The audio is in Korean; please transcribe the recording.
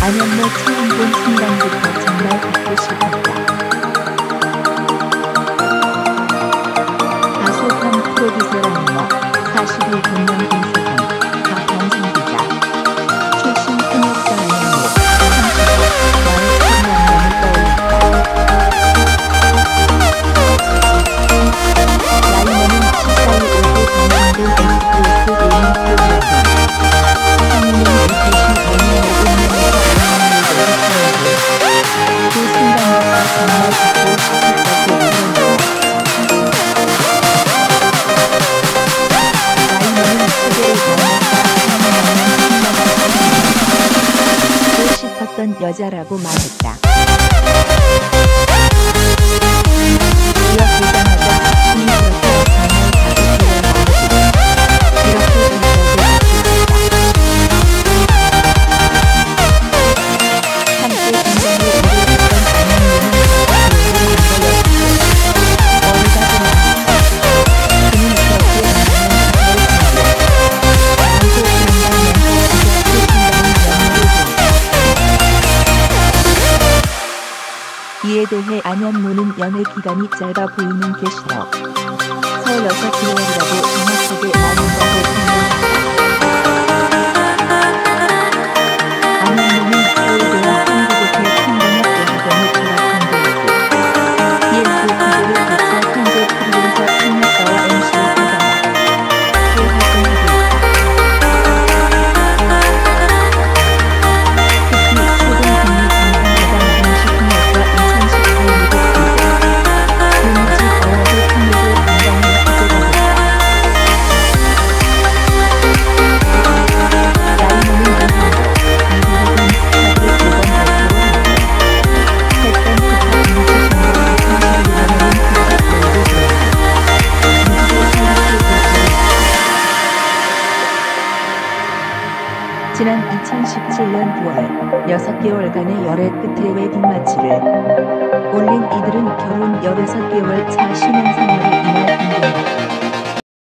4년 내 처음 본 순간부터 정말 갖고 싶었다. 가수 겸 프로듀서라는 41분량 분석한 박병성 기자. 출신 통역사 안현무 35 나의 천년만을 떠올렸다. 라이머는 14일 오후 방영된 SBS 예능 프로그램 상인은 이태시 언니의 운명에서 그 순간부터 정말 갖고 싶었다고 표현했다. 라이머는 세계를 갖고 싶었던 여자라고 말했다. 기억되자마자 심스럽게 정말 가고 싶은 마음이 이렇게 이에 대해 안현무는 연애 기간이 짧아 보이는 게 싫어. 서 6개월이라고 정확하게 말한다고 설명했다. 안현무는 서울대와 한국의대 통번역대학원을 졸업한 배우고 예술 기계를 거쳐 현재 프리랜서 통역가와 MC를 하다가 새 활동하고 있다. 특히 최근 국립 방송사장 임시 통역과 2018 미국 그뮤직 어워드 통역을 담당해 화제가 됐다. 라이머는 이후로 미국인 스타들을 2번 발표를 했고 패션 스타 임시 정보를 2016년에는 스타 플레이를 들었고 미국의 샬롯을 대표했다. 지난 2017년 9월 6개월간의 열애 끝에 웨딩 마치를 올린 이들은 결혼 16개월 차 신혼생활을 이날 공개했다.